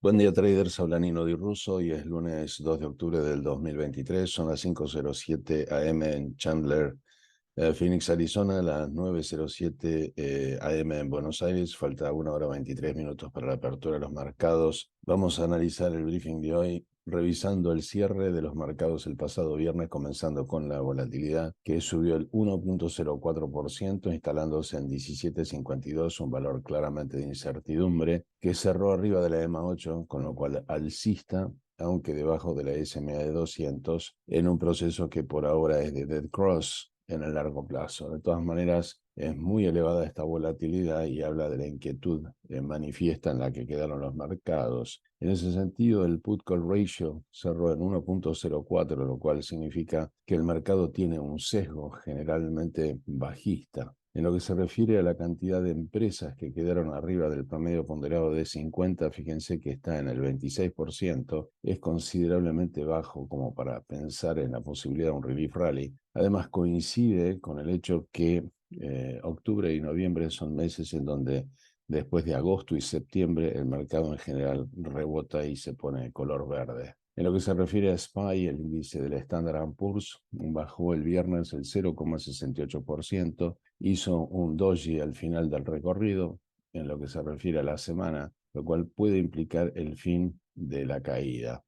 Buen día traders, habla Nino Di Russo y es lunes 2 de octubre del 2023, son las 5:07 AM en Chandler, Phoenix, Arizona, las 9:07 AM en Buenos Aires, falta 1 hora 23 minutos para la apertura de los mercados. Vamos a analizar el briefing de hoy, revisando el cierre de los mercados el pasado viernes, comenzando con la volatilidad que subió el 1,04%, instalándose en 17.52, un valor claramente de incertidumbre, que cerró arriba de la EMA 8, con lo cual alcista, aunque debajo de la SMA de 200, en un proceso que por ahora es de dead cross en el largo plazo. De todas maneras, es muy elevada esta volatilidad y habla de la inquietud manifiesta en la que quedaron los mercados. En ese sentido, el put-call ratio cerró en 1,04, lo cual significa que el mercado tiene un sesgo generalmente bajista. En lo que se refiere a la cantidad de empresas que quedaron arriba del promedio ponderado de 50, fíjense que está en el 26%, es considerablemente bajo como para pensar en la posibilidad de un relief rally. Además, coincide con el hecho que octubre y noviembre son meses en donde después de agosto y septiembre el mercado en general rebota y se pone de color verde. En lo que se refiere a SPY, el índice del Standard & Poor's bajó el viernes el 0,68%, hizo un doji al final del recorrido en lo que se refiere a la semana, lo cual puede implicar el fin de la caída.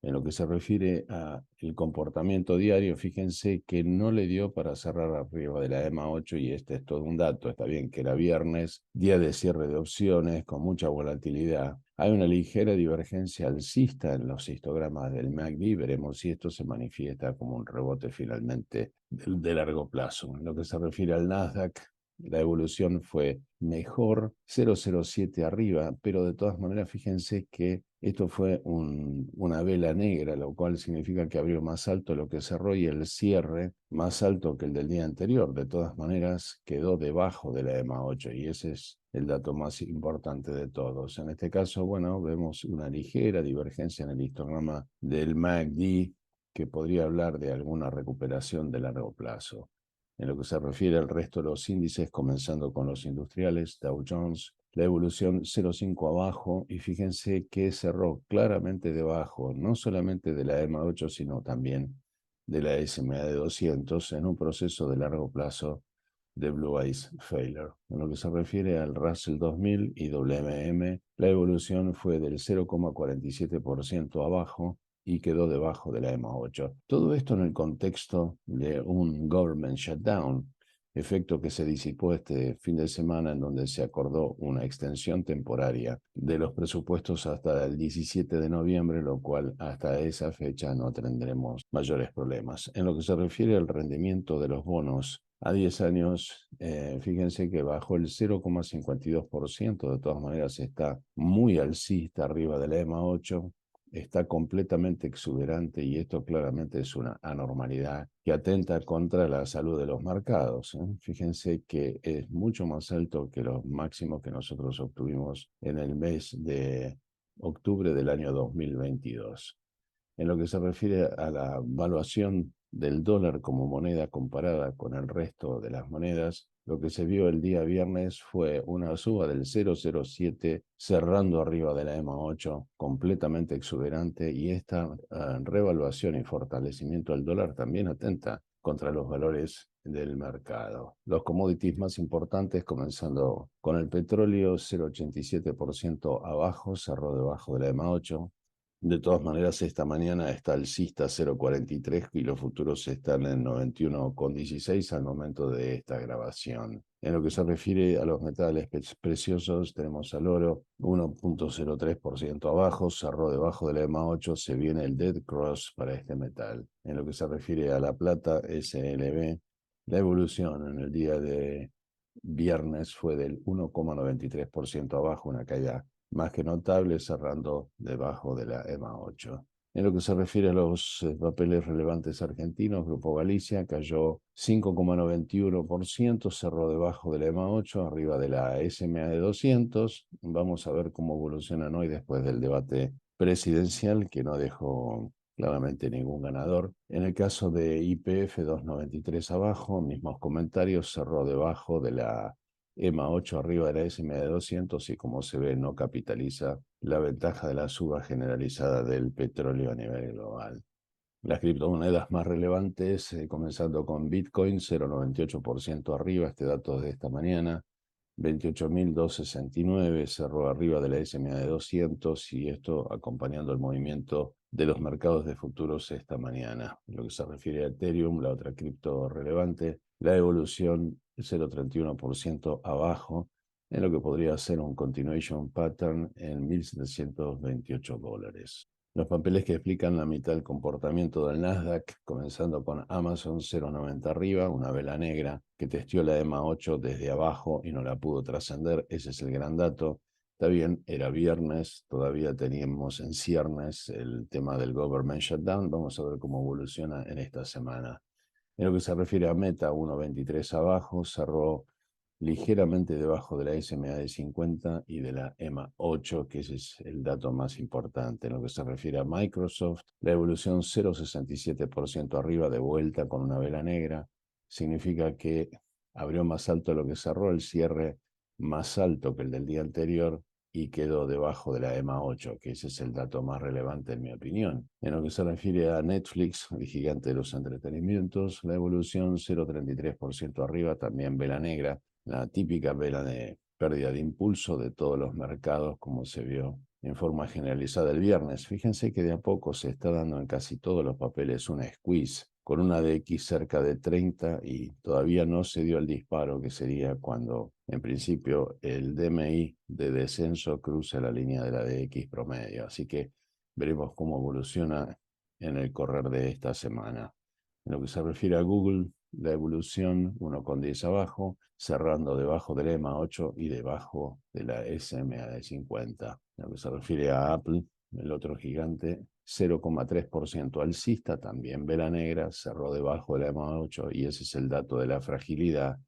En lo que se refiere al comportamiento diario, fíjense que no le dio para cerrar arriba de la EMA 8 y este es todo un dato. Está bien que era viernes, día de cierre de opciones, con mucha volatilidad. Hay una ligera divergencia alcista en los histogramas del MACD. Veremos si esto se manifiesta como un rebote finalmente de largo plazo. En lo que se refiere al Nasdaq, la evolución fue mejor, 0,07 arriba, pero de todas maneras fíjense que esto fue una vela negra, lo cual significa que abrió más alto lo que cerró y el cierre más alto que el del día anterior. De todas maneras quedó debajo de la EMA 8 y ese es el dato más importante de todos. En este caso, bueno, vemos una ligera divergencia en el histograma del MACD que podría hablar de alguna recuperación de largo plazo. En lo que se refiere al resto de los índices, comenzando con los industriales, Dow Jones, la evolución 0,5 abajo y fíjense que cerró claramente debajo, no solamente de la EMA 8, sino también de la SMA de 200 en un proceso de largo plazo de Blue Ice Failure. En lo que se refiere al Russell 2000 y WM, la evolución fue del 0,47% abajo y quedó debajo de la EMA 8. Todo esto en el contexto de un government shutdown, efecto que se disipó este fin de semana en donde se acordó una extensión temporaria de los presupuestos hasta el 17 de noviembre, lo cual hasta esa fecha no tendremos mayores problemas. En lo que se refiere al rendimiento de los bonos a 10 años, fíjense que bajó el 0,52%, de todas maneras está muy alcista arriba de la EMA 8, está completamente exuberante y esto claramente es una anormalidad que atenta contra la salud de los mercados. Fíjense que es mucho más alto que los máximos que nosotros obtuvimos en el mes de octubre del año 2022. En lo que se refiere a la valuación del dólar como moneda comparada con el resto de las monedas, lo que se vio el día viernes fue una suba del 0,07 cerrando arriba de la EMA 8, completamente exuberante, y esta revaluación y fortalecimiento del dólar también atenta contra los valores del mercado. Los commodities más importantes, comenzando con el petróleo, 0,87% abajo, cerró debajo de la EMA 8. De todas maneras, esta mañana está alcista 0,43 y los futuros están en 91,16 al momento de esta grabación. En lo que se refiere a los metales preciosos, tenemos al oro 1,03% abajo, cerró debajo de la EMA 8, se viene el dead cross para este metal. En lo que se refiere a la plata, SLB, la evolución en el día de viernes fue del 1,93% abajo, una caída más que notable, cerrando debajo de la EMA 8. En lo que se refiere a los papeles relevantes argentinos, Grupo Galicia cayó 5,91%, cerró debajo de la EMA 8, arriba de la SMA de 200. Vamos a ver cómo evolucionan hoy después del debate presidencial, que no dejó claramente ningún ganador. En el caso de YPF 2,93 abajo, mismos comentarios, cerró debajo de la EMA 8 arriba de la SMA de 200 y como se ve no capitaliza la ventaja de la suba generalizada del petróleo a nivel global. Las criptomonedas más relevantes, comenzando con Bitcoin, 0,98% arriba, este dato de esta mañana, 28.269, cerró arriba de la SMA de 200 y esto acompañando el movimiento de los mercados de futuros esta mañana. En lo que se refiere a Ethereum, la otra cripto relevante, la evolución 0,31% abajo, en lo que podría ser un continuation pattern en $1.728. Los papeles que explican la mitad del comportamiento del Nasdaq, comenzando con Amazon 0,90 arriba, una vela negra que testió la EMA 8 desde abajo y no la pudo trascender, ese es el gran dato. Está bien, era viernes, todavía teníamos en ciernes el tema del government shutdown, vamos a ver cómo evoluciona en esta semana. En lo que se refiere a Meta, 1,23 abajo, cerró ligeramente debajo de la SMA de 50 y de la EMA 8, que ese es el dato más importante. En lo que se refiere a Microsoft, la evolución 0,67% arriba de vuelta con una vela negra, significa que abrió más alto de lo que cerró, el cierre más alto que el del día anterior y quedó debajo de la EMA 8, que ese es el dato más relevante en mi opinión. En lo que se refiere a Netflix, el gigante de los entretenimientos, la evolución 0,33% arriba, también vela negra, la típica vela de pérdida de impulso de todos los mercados, como se vio en forma generalizada el viernes. Fíjense que de a poco se está dando en casi todos los papeles una squeeze, con una DX cerca de 30 y todavía no se dio el disparo que sería cuando, en principio, el DMI de descenso cruce la línea de la DX promedio. Así que veremos cómo evoluciona en el correr de esta semana. En lo que se refiere a Google, la evolución 1,10 abajo, cerrando debajo del EMA 8 y debajo de la SMA de 50. En lo que se refiere a Apple, el otro gigante, 0,3% alcista, también vela negra, cerró debajo de la EMA 8 y ese es el dato de la fragilidad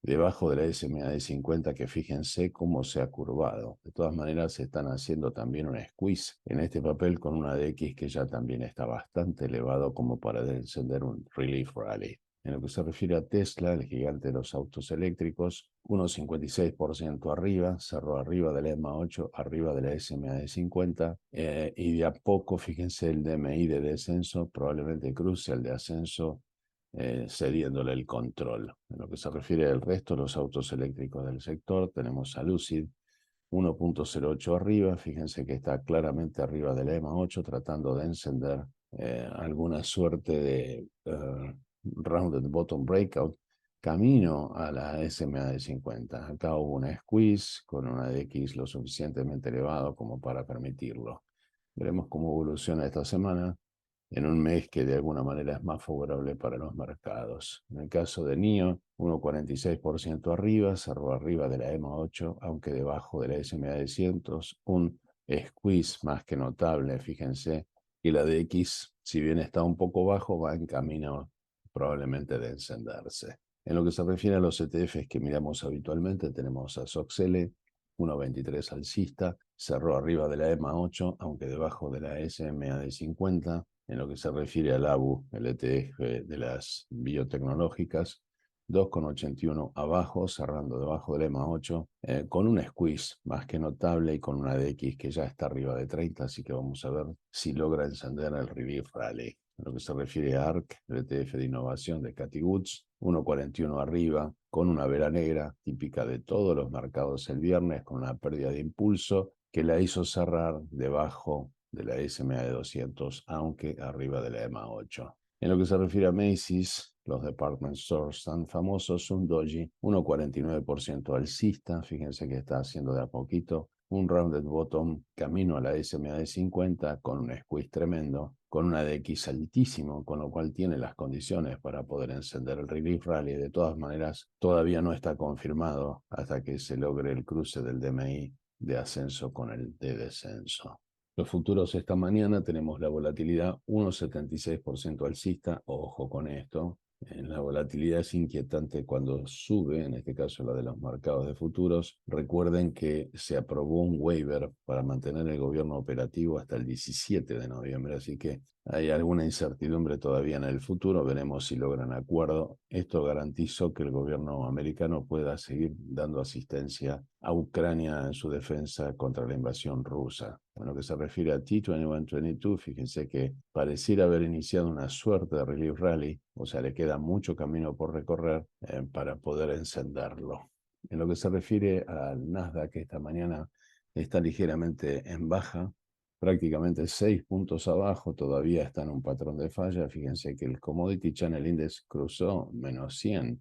debajo de la SMA de 50, que fíjense cómo se ha curvado. De todas maneras, se están haciendo también un squeeze en este papel con una DX que ya también está bastante elevado como para encender un relief rally. En lo que se refiere a Tesla, el gigante de los autos eléctricos, 1,56% arriba, cerró arriba de la EMA 8, arriba de la SMA de 50, y de a poco, fíjense, el DMI de descenso probablemente cruce el de ascenso, cediéndole el control. En lo que se refiere al resto de los autos eléctricos del sector, tenemos a Lucid, 1,08 arriba, fíjense que está claramente arriba de la EMA 8, tratando de encender alguna suerte de rounded bottom breakout, camino a la SMA de 50. Acá hubo una squeeze con una DX lo suficientemente elevado como para permitirlo. Veremos cómo evoluciona esta semana en un mes que de alguna manera es más favorable para los mercados. En el caso de NIO, 1,46% arriba, cerró arriba de la EMA 8, aunque debajo de la SMA de 100, un squeeze más que notable, fíjense, y la DX, si bien está un poco bajo, va en camino probablemente de encenderse. En lo que se refiere a los ETFs que miramos habitualmente, tenemos a SOXL, 1,23 alcista, cerró arriba de la EMA 8, aunque debajo de la SMA de 50. En lo que se refiere al ABU, el ETF de las biotecnológicas, 2,81 abajo, cerrando debajo del EMA 8, con un squeeze más que notable y con una DX que ya está arriba de 30, así que vamos a ver si logra encender el relief rally. En lo que se refiere a ARK, el ETF de innovación de Cathie Woods, 1,41 arriba, con una vela negra típica de todos los mercados el viernes, con una pérdida de impulso que la hizo cerrar debajo de la SMA de 200, aunque arriba de la EMA 8. En lo que se refiere a Macy's, los department stores tan famosos, un doji, 1,49% alcista, fíjense que está haciendo de a poquito un rounded bottom camino a la SMA de 50 con un squeeze tremendo, con una DX altísimo, con lo cual tiene las condiciones para poder encender el relief rally. De todas maneras, todavía no está confirmado hasta que se logre el cruce del DMI de ascenso con el de descenso. Los futuros esta mañana tenemos la volatilidad 1,76% alcista, ojo con esto. La volatilidad es inquietante cuando sube, en este caso la de los mercados de futuros. Recuerden que se aprobó un waiver para mantener el gobierno operativo hasta el 17 de noviembre, así que Hay alguna incertidumbre todavía en el futuro, veremos si logran acuerdo. Esto garantizó que el gobierno americano pueda seguir dando asistencia a Ucrania en su defensa contra la invasión rusa. En lo que se refiere a T21-22, fíjense que pareciera haber iniciado una suerte de relief rally, o sea, le queda mucho camino por recorrer para poder encenderlo. En lo que se refiere al Nasdaq, que esta mañana está ligeramente en baja, prácticamente 6 puntos abajo, todavía está en un patrón de falla. Fíjense que el Commodity Channel Index cruzó -100,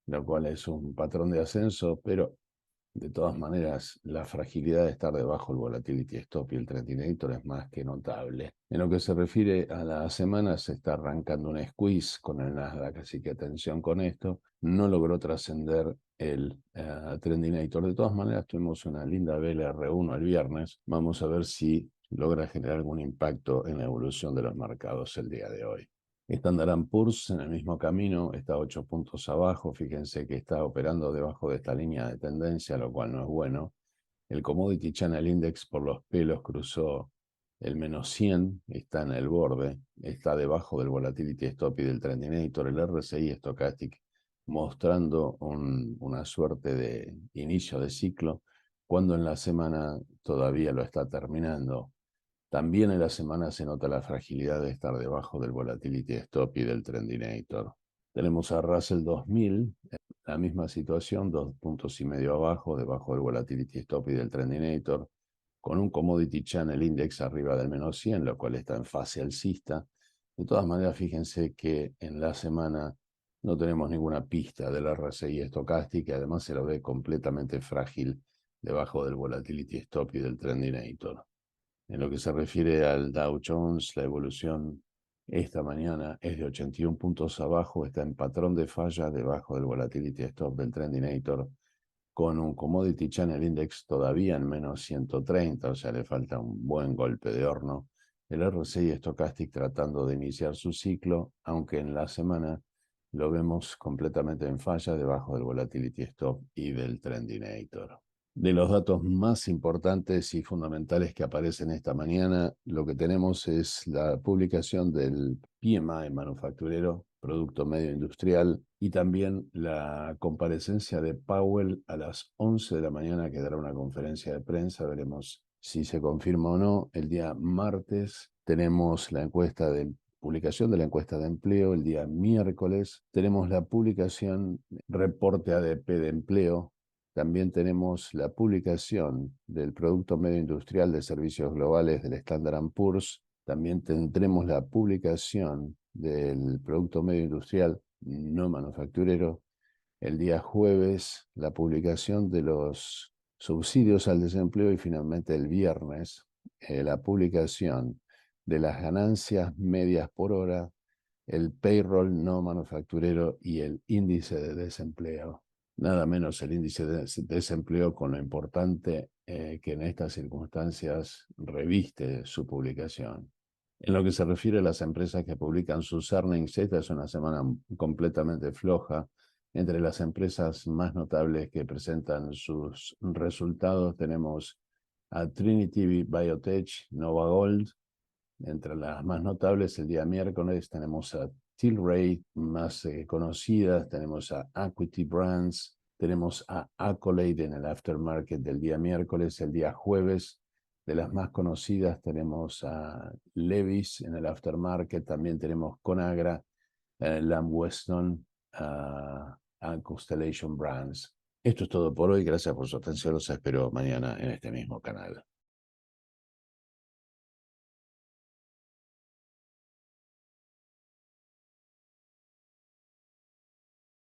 lo cual es un patrón de ascenso, pero de todas maneras la fragilidad de estar debajo del Volatility Stop y el Trending Editor es más que notable. En lo que se refiere a la semana, se está arrancando un squeeze con el Nasdaq, así que atención con esto. No logró trascender el Trending Editor. De todas maneras, tuvimos una linda vela R1 el viernes. Vamos a ver si logra generar algún impacto en la evolución de los mercados el día de hoy. Standard & Poor's en el mismo camino, está 8 puntos abajo. Fíjense que está operando debajo de esta línea de tendencia, lo cual no es bueno. El Commodity Channel Index por los pelos cruzó el -100, está en el borde, está debajo del Volatility Stop y del Trending Editor, el RSI Stochastic mostrando una suerte de inicio de ciclo, cuando en la semana todavía lo está terminando. También en la semana se nota la fragilidad de estar debajo del Volatility Stop y del Trendinator. Tenemos a Russell 2000, la misma situación, 2,5 puntos abajo, debajo del Volatility Stop y del Trendinator, con un Commodity Channel Index arriba del -100, lo cual está en fase alcista. De todas maneras, fíjense que en la semana no tenemos ninguna pista del RSI Stochastic, y además se lo ve completamente frágil debajo del Volatility Stop y del Trendinator. En lo que se refiere al Dow Jones, la evolución esta mañana es de 81 puntos abajo, está en patrón de falla debajo del Volatility Stop del Trendinator, con un Commodity Channel Index todavía en -130, o sea, le falta un buen golpe de horno. El RSI Stochastic tratando de iniciar su ciclo, aunque en la semana lo vemos completamente en falla debajo del Volatility Stop y del Trendinator. De los datos más importantes y fundamentales que aparecen esta mañana, lo que tenemos es la publicación del PMI manufacturero, Producto Medio Industrial, y también la comparecencia de Powell a las 11 de la mañana, que dará una conferencia de prensa. Veremos si se confirma o no. El día martes tenemos la publicación de la encuesta de empleo. El día miércoles tenemos la publicación, reporte ADP de empleo. También tenemos la publicación del Producto Medio Industrial de Servicios Globales del Standard & Poor's. También tendremos la publicación del Producto Medio Industrial no manufacturero. El día jueves, la publicación de los subsidios al desempleo, y finalmente el viernes, la publicación de las ganancias medias por hora, el payroll no manufacturero y el índice de desempleo. Nada menos el índice de desempleo, con lo importante que en estas circunstancias reviste su publicación. En lo que se refiere a las empresas que publican sus earnings, esta es una semana completamente floja. Entre las empresas más notables que presentan sus resultados tenemos a Trinity Biotech, NovaGold. Entre las más notables, el día miércoles tenemos a Tilray, más conocidas, tenemos a Equity Brands, tenemos a Accolade en el aftermarket del día miércoles. El día jueves, de las más conocidas, tenemos a Levi's en el aftermarket, también tenemos Conagra, Lamb Weston, a Constellation Brands. Esto es todo por hoy, gracias por su atención, los espero mañana en este mismo canal.